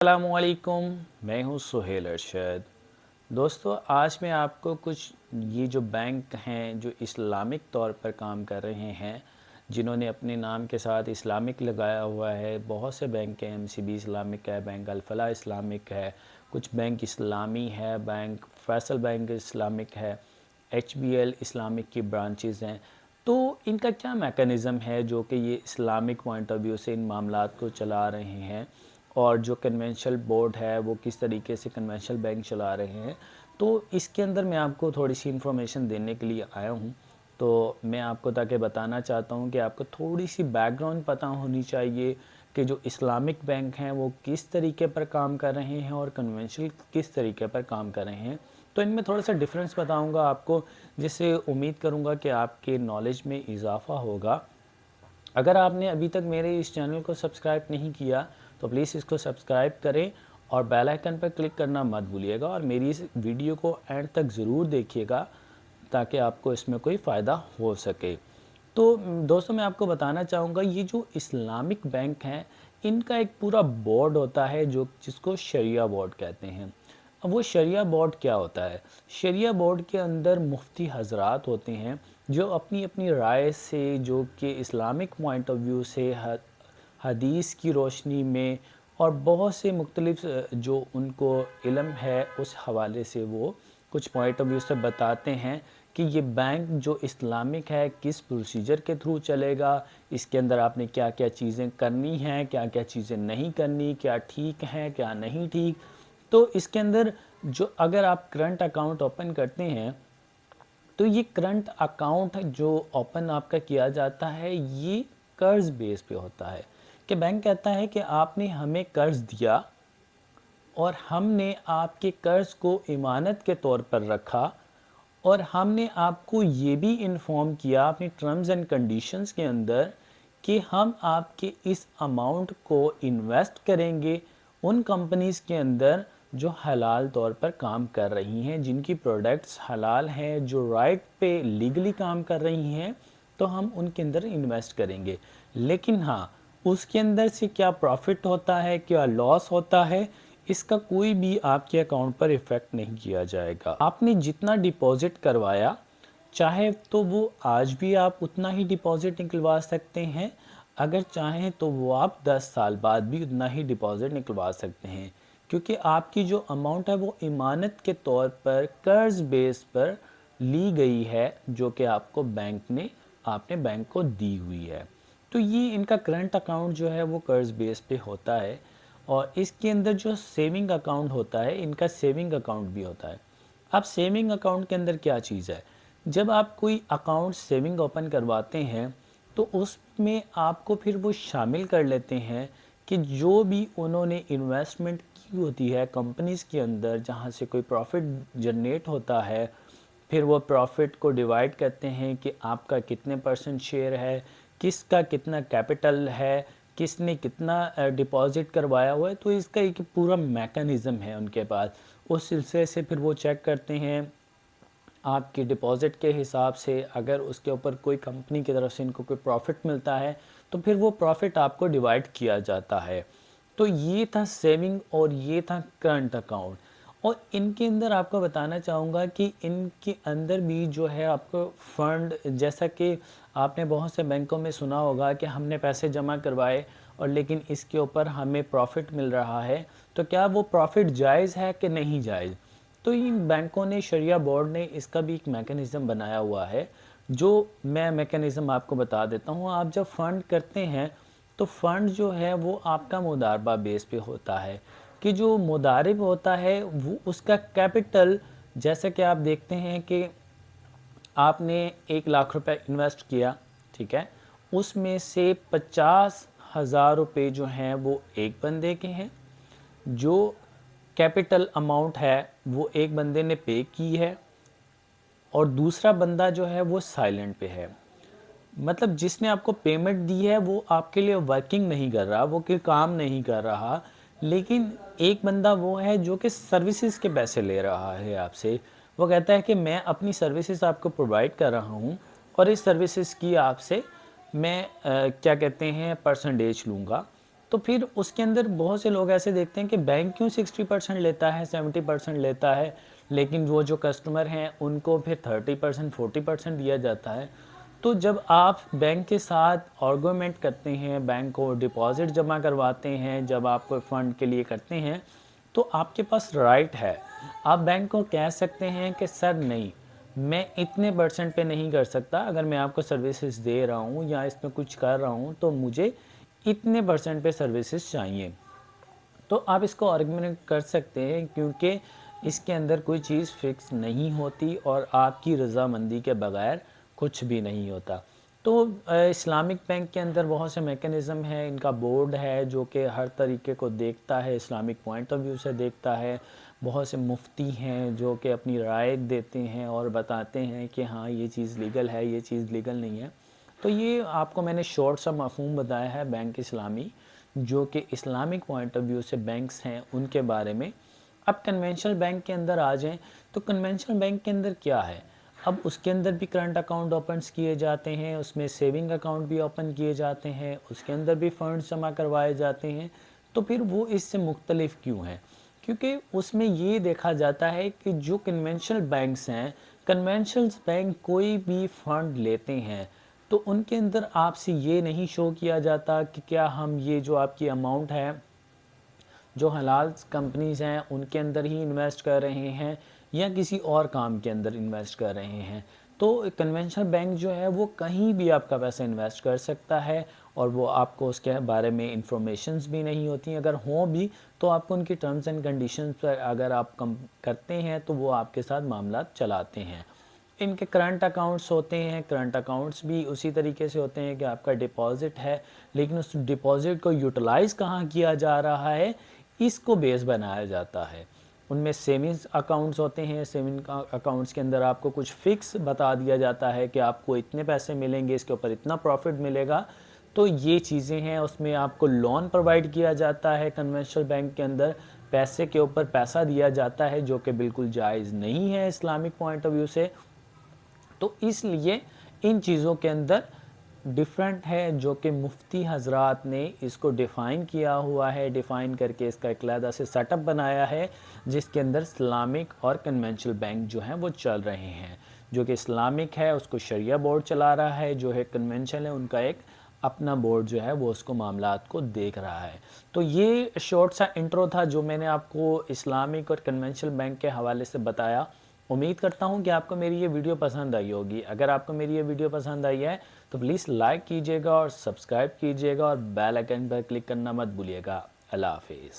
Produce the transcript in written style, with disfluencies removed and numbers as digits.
अस्सलामुअलैकुम, मैं हूँ सुहेल अरशद। दोस्तों, आज मैं आपको कुछ ये जो बैंक हैं जो इस्लामिक तौर पर काम कर रहे हैं, जिन्होंने अपने नाम के साथ इस्लामिक लगाया हुआ है। बहुत से बैंक हैं, एमसीबी इस्लामिक है, बैंक अल-फलाह इस्लामिक है, कुछ बैंक इस्लामी है, बैंक फैसल बैंक इस्लामिक है, एचबीएल इस्लामिक की ब्रांचेज़ हैं। तो इनका क्या मैकेनिज़्म है जो कि ये इस्लामिक पॉइंट ऑफ व्यू से इन मामलात को चला रहे हैं, और जो कन्वेंशनल बोर्ड है वो किस तरीके से कन्वेंशनल बैंक चला रहे हैं। तो इसके अंदर मैं आपको थोड़ी सी इन्फॉर्मेशन देने के लिए आया हूँ। तो मैं आपको ताकि बताना चाहता हूँ कि आपको थोड़ी सी बैकग्राउंड पता होनी चाहिए कि जो इस्लामिक बैंक हैं वो किस तरीके पर काम कर रहे हैं और कन्वेंशनल किस तरीके पर काम कर रहे हैं। तो इनमें थोड़ा सा डिफरेंस बताऊंगा आपको, जिससे उम्मीद करूंगा कि आपके नॉलेज में इजाफ़ा होगा। अगर आपने अभी तक मेरे इस चैनल को सब्सक्राइब नहीं किया तो प्लीज़ इसको सब्सक्राइब करें और बेल आइकन पर क्लिक करना मत भूलिएगा, और मेरी इस वीडियो को एंड तक ज़रूर देखिएगा ताकि आपको इसमें कोई फ़ायदा हो सके। तो दोस्तों, मैं आपको बताना चाहूँगा, ये जो इस्लामिक बैंक हैं इनका एक पूरा बोर्ड होता है जो जिसको शरिया बोर्ड कहते हैं। अब वो शरिया बोर्ड क्या होता है? शरिया बोर्ड के अंदर मुफ्ती हजरात होते हैं जो अपनी अपनी राय से, जो कि इस्लामिक पॉइंट ऑफ व्यू से, हदीस की रोशनी में और बहुत से मुख्तलिफ जो उनको इल्म है उस हवाले से वो कुछ पॉइंट ऑफ व्यू से बताते हैं कि ये बैंक जो इस्लामिक है किस प्रोसीजर के थ्रू चलेगा, इसके अंदर आपने क्या क्या चीज़ें करनी हैं, क्या क्या चीज़ें नहीं करनी, क्या ठीक हैं क्या नहीं ठीक। तो इसके अंदर जो अगर आप करंट अकाउंट ओपन करते हैं तो ये करंट अकाउंट जो ओपन आपका किया जाता है ये कर्ज़ बेस पे होता है, कि बैंक कहता है कि आपने हमें कर्ज़ दिया और हमने आपके कर्ज़ को इमानत के तौर पर रखा, और हमने आपको ये भी इन्फॉर्म किया अपनी टर्म्स एंड कंडीशंस के अंदर कि हम आपके इस अमाउंट को इन्वेस्ट करेंगे उन कंपनीज़ के अंदर जो हलाल तौर पर काम कर रही हैं, जिनकी प्रोडक्ट्स हलाल हैं, जो राइट पे लीगली काम कर रही हैं, तो हम उनके अंदर इन्वेस्ट करेंगे। लेकिन हाँ, उसके अंदर से क्या प्रॉफिट होता है, क्या लॉस होता है, इसका कोई भी आपके अकाउंट पर इफ़ेक्ट नहीं किया जाएगा। आपने जितना डिपॉज़िट करवाया, चाहे तो वो आज भी आप उतना ही डिपॉज़िट निकलवा सकते हैं, अगर चाहें तो वो आप 10 साल बाद भी उतना ही डिपॉज़िट निकलवा सकते हैं, क्योंकि आपकी जो अमाउंट है वो इमानत के तौर पर कर्ज़ बेस पर ली गई है, जो कि आपने बैंक को दी हुई है। तो ये इनका करंट अकाउंट जो है वो कर्ज़ बेस पे होता है, और इसके अंदर जो सेविंग अकाउंट होता है, इनका सेविंग अकाउंट भी होता है। अब सेविंग अकाउंट के अंदर क्या चीज़ है? जब आप कोई अकाउंट सेविंग ओपन करवाते हैं तो उसमें आपको फिर वो शामिल कर लेते हैं कि जो भी उन्होंने इन्वेस्टमेंट की होती है कंपनीज़ के अंदर, जहाँ से कोई प्रॉफिट जनरेट होता है, फिर वो प्रॉफिट को डिवाइड करते हैं कि आपका कितने परसेंट शेयर है, किसका कितना कैपिटल है, किसने कितना डिपॉज़िट करवाया हुआ है। तो इसका एक पूरा मैकेनिज़्म है उनके पास। उस सिलसिले से फिर वो चेक करते हैं आपकी डिपॉज़िट के हिसाब से, अगर उसके ऊपर कोई कंपनी की तरफ से इनको कोई प्रॉफिट मिलता है तो फिर वो प्रॉफिट आपको डिवाइड किया जाता है। तो ये था सेविंग और ये था करंट अकाउंट। और इनके अंदर आपको बताना चाहूँगा कि इनके अंदर भी जो है आपको फ़ंड, जैसा कि आपने बहुत से बैंकों में सुना होगा कि हमने पैसे जमा करवाए और लेकिन इसके ऊपर हमें प्रॉफिट मिल रहा है, तो क्या वो प्रॉफिट जायज़ है कि नहीं जायज़। तो इन बैंकों ने, शरिया बोर्ड ने इसका भी एक मैकेनिज़्म बनाया हुआ है, जो मैं मैकेनिज़्म आपको बता देता हूँ। आप जब फ़ंड करते हैं तो फ़ंड जो है वो आपका मुदारबा बेस पे होता है, कि जो मुदारिब होता है वो उसका कैपिटल, जैसे कि आप देखते हैं कि आपने 1 लाख रुपए इन्वेस्ट किया, ठीक है, उसमें से 50,000 रुपये जो हैं वो एक बंदे के हैं, जो कैपिटल अमाउंट है वो एक बंदे ने पे की है, और दूसरा बंदा जो है वो साइलेंट पे है। मतलब जिसने आपको पेमेंट दी है वो आपके लिए वर्किंग नहीं कर रहा, वो कोई काम नहीं कर रहा, लेकिन एक बंदा वो है जो कि सर्विसेज के पैसे ले रहा है आपसे। वो कहता है कि मैं अपनी सर्विसेज आपको प्रोवाइड कर रहा हूँ और इस सर्विसेज की आपसे मैं क्या कहते हैं परसेंटेज लूँगा। تو پھر اس کے اندر بہت سے لوگ ایسے دیکھتے ہیں کہ بینک کیوں 60% لیتا ہے، 70% لیتا ہے، لیکن وہ جو کسٹمر ہیں ان کو پھر 30% 40% دیا جاتا ہے۔ تو جب آپ بینک کے ساتھ آرگومنٹ کرتے ہیں، بینک کو ڈپازٹ جمع کرواتے ہیں، جب آپ کو فنڈ کے لیے کرتے ہیں، تو آپ کے پاس رائٹ ہے، آپ بینک کو کہہ سکتے ہیں کہ سر نہیں، میں اتنے پرسنٹ پہ نہیں کر سکتا، اگر میں آپ کو سروسز دے رہا ہوں یا اس میں کچھ کر رہا ہوں تو مجھے اتنے پرسنٹ پہ سروسز چاہیے۔ تو آپ اس کو آرگومنٹ کر سکتے ہیں، کیونکہ اس کے اندر کوئی چیز فکس نہیں ہوتی اور آپ کی رضامندی کے بغیر کچھ بھی نہیں ہوتا۔ تو اسلامک بینک کے اندر بہت سے میکنزم ہیں، ان کا بورڈ ہے جو کہ ہر طریقے کو دیکھتا ہے، اسلامک پوائنٹ آف ویو سے دیکھتا ہے، بہت سے مفتی ہیں جو کہ اپنی رائے دیتے ہیں اور بتاتے ہیں کہ ہاں یہ چیز لیگل ہے، یہ چیز لیگل نہیں ہے۔ تو یہ آپ کو میں نے شارٹ سا مفہوم بتایا ہے بینک اسلامی، جو کہ اسلامک پوائنٹ آف ویو سے بینکس ہیں ان کے بارے میں۔ اب کنونشنل بینک کے اندر آ جائیں تو کنونشنل بینک کے اندر کیا ہے؟ اب اس کے اندر بھی کرنٹ اکاؤنٹ اوپنس کیے جاتے ہیں، اس میں سیونگ اکاؤنٹ بھی اوپن کیے جاتے ہیں، اس کے اندر بھی فنڈز جمع کروائے جاتے ہیں۔ تو پھر وہ اس سے مختلف کیوں ہیں؟ کیونکہ اس میں یہ دیکھا جاتا ہے کہ جو کنونشنل بینکس ہیں، کنونشنل بینک کوئی بھی فنڈ لیتے ہیں تو ان کے اندر آپ سے یہ نہیں شو کیا جاتا کہ کیا ہم یہ جو آپ کی اماؤنٹ ہے جو حلال کمپنیز ہیں ان کے اندر ہی انویسٹ کر رہے ہیں یا کسی اور کام کے اندر انویسٹ کر رہے ہیں۔ تو کنونشنل بینک جو ہے وہ کہیں بھی آپ کا پیسہ انویسٹ کر سکتا ہے اور وہ آپ کو اس کے بارے میں انفارمیشنز بھی نہیں ہوتی، اگر ہوں بھی تو آپ کو ان کی ٹرمز اینڈ کنڈیشنز پر اگر آپ کرتے ہیں تو وہ آپ کے ساتھ معاملات چلاتے ہیں۔ ان کے کرنٹ اکاؤنٹس ہوتے ہیں، کرنٹ اکاؤنٹس بھی اسی طریقے سے ہوتے ہیں کہ آپ کا ڈپازٹ ہے، لیکن اس ڈپازٹ کو یوٹیلائز کہاں کیا جا رہا ہے اس کو بیس بنایا جاتا ہے۔ ان میں سیونگز اکاؤنٹس ہوتے ہیں، سیونگ اکاؤنٹس کے اندر آپ کو کچھ فکس بتا دیا جاتا ہے کہ آپ کو اتنے پیسے ملیں گے، اس کے اوپر اتنا پروفٹ ملے گا۔ تو یہ چیزیں ہیں، اس میں آپ کو لون پرووائڈ کیا جاتا ہے کنونشنل بینک کے اندر، پیسے کے اوپر پیسہ دیا جاتا ہے جو کہ بالکل جائز نہیں ہے اسلامک پوائنٹ آف ویو سے۔ تو اس لیے ان چیزوں کے اندر ڈیفرنٹ ہے جو کہ مفتی حضرات نے اس کو ڈیفائن کیا ہوا ہے، ڈیفائن کر کے اس کا ایک علیحدہ سے سیٹ اپ بنایا ہے جس کے اندر اسلامک اور کنونشنل بینک جو ہیں وہ چل رہے ہیں۔ جو کہ اسلامک ہے اس کو شریعہ بورڈ چلا رہا ہے، جو ہے کنونشنل ہے ان کا ایک اپنا بورڈ جو ہے وہ اس کو معاملات کو دیکھ رہا ہے۔ تو یہ شارٹ سا انٹرو تھا جو میں نے آپ کو اسلامک اور کنونشنل بینک کے حوالے سے بتایا۔ امید کرتا ہوں کہ آپ کو میری یہ ویڈیو پسند آئی ہوگی۔ اگر آپ کو میری یہ ویڈیو پسند آئی ہے تو پلیز لائک کیجئے گا اور سبسکرائب کیجئے گا اور بیل آئیکن پر کلک کرنا مت بھولیے گا۔ اللہ حافظ۔